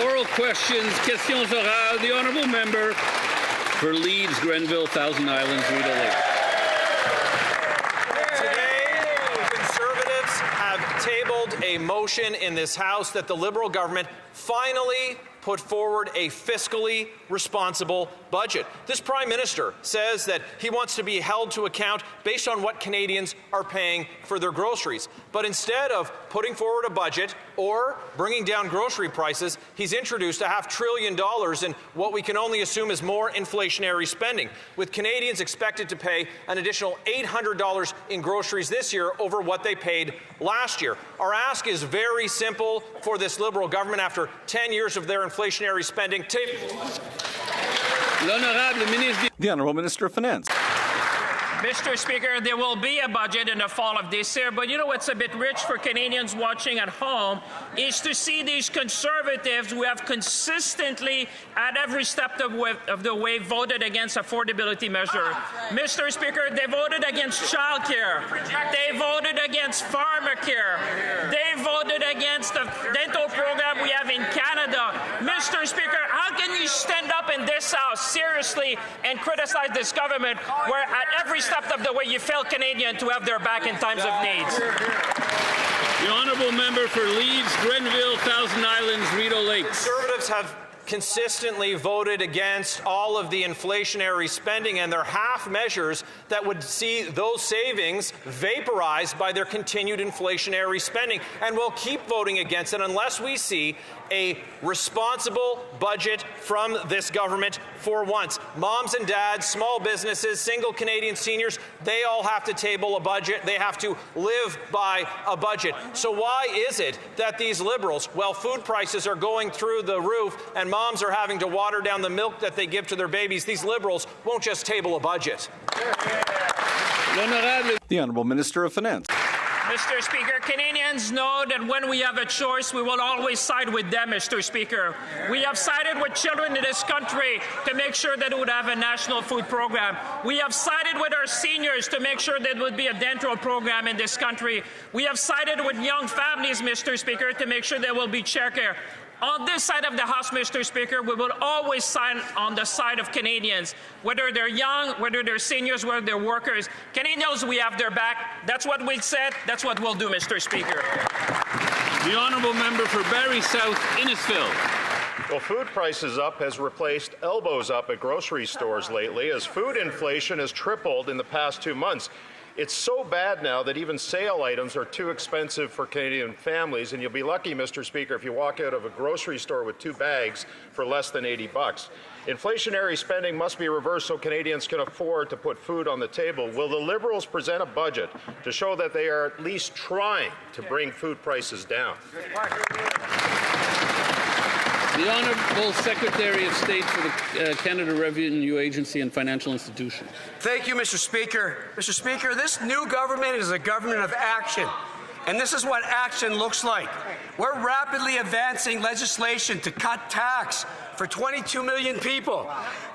Oral questions, questions orales. The honourable member for Leeds, Grenville, Thousand Islands, Rideau Lake. Today, Conservatives have tabled a motion in this House that the Liberal government finally put forward a fiscally responsible budget. This Prime Minister says that he wants to be held to account based on what Canadians are paying for their groceries. But instead of putting forward a budget or bringing down grocery prices, he's introduced $500 billion in what we can only assume is more inflationary spending, with Canadians expected to pay an additional $800 in groceries this year over what they paid last year. Our ask is very simple for this Liberal government after 10 years of their inflationary spending. The Honourable Minister of Finance. Mr. Speaker, there will be a budget in the fall of this year, but you know what's a bit rich for Canadians watching at home is to see these Conservatives who have consistently, at every step of the way, voted against affordability measures. Mr. Speaker, they voted against childcare. They voted against pharmacare. They voted against the dental program we have in Canada. Mr. Speaker, how can you stand up in this House seriously and criticize this government where at every step of the way you fail Canadians to have their back in times of needs? The honourable member for Leeds, Grenville, Thousand Islands, Rideau Lake. Conservatives have consistently voted against all of the inflationary spending and their half measures that would see those savings vaporized by their continued inflationary spending, and we'll keep voting against it unless we see a responsible budget from this government for once. Moms and dads, small businesses, single Canadian seniors, they all have to table a budget. They have to live by a budget. So why is it that these Liberals, while food prices are going through the roof and moms are having to water down the milk that they give to their babies, these Liberals won't just table a budget? The Honourable Minister of Finance. Mr. Speaker, Canadians know that when we have a choice, we will always side with them, Mr. Speaker. We have sided with children in this country to make sure that it would have a national food program. We have sided with our seniors to make sure there would be a dental program in this country. We have sided with young families, Mr. Speaker, to make sure there will be childcare. On this side of the House, Mr. Speaker, we will always side on the side of Canadians, whether they're young, whether they're seniors, whether they're workers. Canadians, we have their back. That's what we said. That's what we'll do, Mr. Speaker. The honourable member for Barrie South, Innisfil. Well, food prices up has replaced elbows up at grocery stores lately as food inflation has tripled in the past 2 months. It's so bad now that even sale items are too expensive for Canadian families, and you'll be lucky, Mr. Speaker, if you walk out of a grocery store with 2 bags for less than $80. Inflationary spending must be reversed so Canadians can afford to put food on the table. Will the Liberals present a budget to show that they are at least trying to bring food prices down? The Honourable Secretary of State for the Canada Revenue Agency and Financial Institution. Thank you, Mr. Speaker. Mr. Speaker, this new government is a government of action, and this is what action looks like. We're rapidly advancing legislation to cut tax for 22 million people,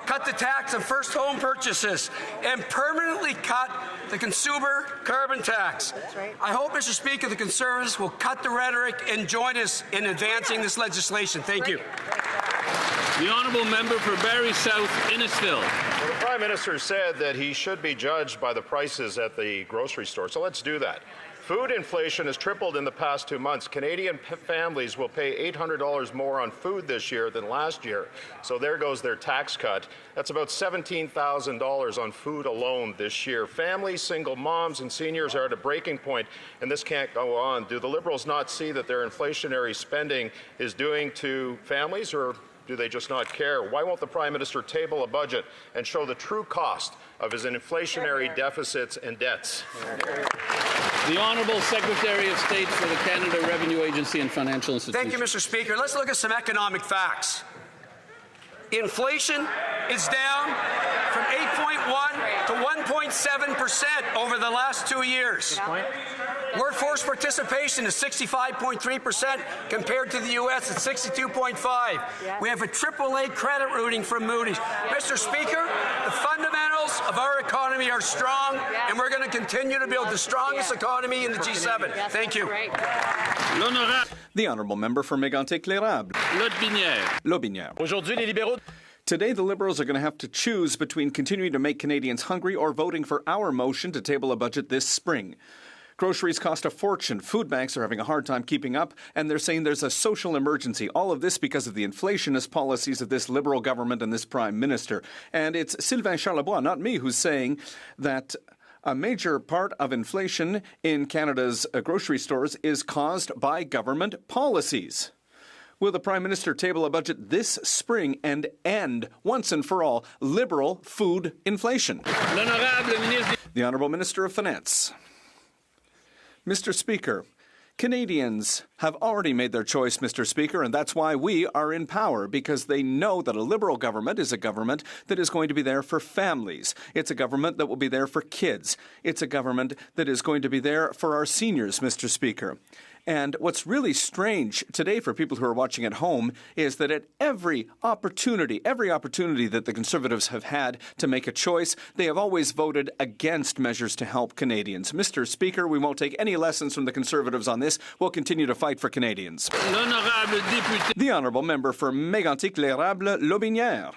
cut the tax on first home purchases, and permanently cut the consumer carbon tax. I hope, Mr. Speaker, the Conservatives will cut the rhetoric and join us in advancing this legislation. Thank you. The honourable member for Barrie South, Innisfil. Well, the Prime Minister said that he should be judged by the prices at the grocery store, so let's do that. Food inflation has tripled in the past 2 months. Canadian families will pay $800 more on food this year than last year. So there goes their tax cut. That's about $17,000 on food alone this year. Families, single moms, and seniors are at a breaking point, and this can't go on. Do the Liberals not see that their inflationary spending is doing to families, or do they just not care? Why won't the Prime Minister table a budget and show the true cost of his inflationary deficits and debts? The Honourable Secretary of State for the Canada Revenue Agency and Financial Institution. Thank you, Mr. Speaker. Let's look at some economic facts. Inflation is down from 8.1 to 1.7% over the last 2 years. Workforce participation is 65.3% compared to the U.S. at 62.5%. We have a AAA credit rating from Moody's. Mr. Speaker, the fundamentals of our economy are strong, and we're going to continue to build the strongest economy in the G7. Thank you. L'honorable The honourable member for Mégantic-L'Érable. Lotbinière. Today, the Liberals are going to have to choose between continuing to make Canadians hungry or voting for our motion to table a budget this spring. Groceries cost a fortune. Food banks are having a hard time keeping up, and they're saying there's a social emergency. All of this because of the inflationist policies of this Liberal government and this Prime Minister. And it's Sylvain Charlebois, not me, who's saying that a major part of inflation in Canada's grocery stores is caused by government policies. Will the Prime Minister table a budget this spring and end, once and for all, Liberal food inflation? The Honourable Minister of Finance. Mr. Speaker, Canadians have already made their choice, Mr. Speaker, and that's why we are in power, because they know that a Liberal government is a government that is going to be there for families. It's a government that will be there for kids. It's a government that is going to be there for our seniors, Mr. Speaker. And what's really strange today for people who are watching at home is that at every opportunity that the Conservatives have had to make a choice, they have always voted against measures to help Canadians. Mr. Speaker, we won't take any lessons from the Conservatives on this. We'll continue to fight for Canadians. The honourable member for Mégantic-L'Érable, Lotbinière.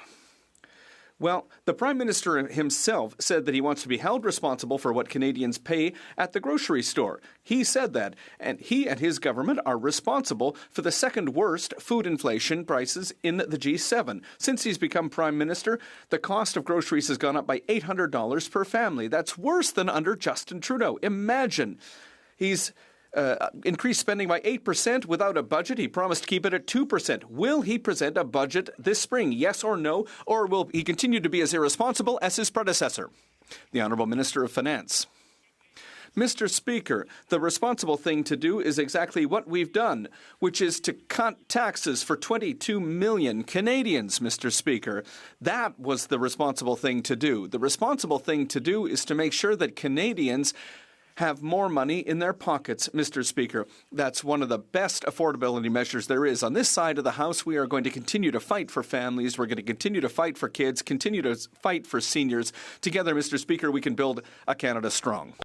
Well, the Prime Minister himself said that he wants to be held responsible for what Canadians pay at the grocery store. He said that, and he and his government are responsible for the second worst food inflation prices in the G7. Since he's become Prime Minister, the cost of groceries has gone up by $800 per family. That's worse than under Justin Trudeau. Imagine. He's increased spending by 8% without a budget. He promised to keep it at 2%. Will he present a budget this spring, yes or no? Or will he continue to be as irresponsible as his predecessor? The Honourable Minister of Finance. Mr. Speaker, the responsible thing to do is exactly what we've done, which is to cut taxes for 22 million Canadians, Mr. Speaker. That was the responsible thing to do. The responsible thing to do is to make sure that Canadians have more money in their pockets, Mr. Speaker. That's one of the best affordability measures there is. On this side of the House, we are going to continue to fight for families. We're going to continue to fight for kids, continue to fight for seniors. Together, Mr. Speaker, we can build a Canada strong.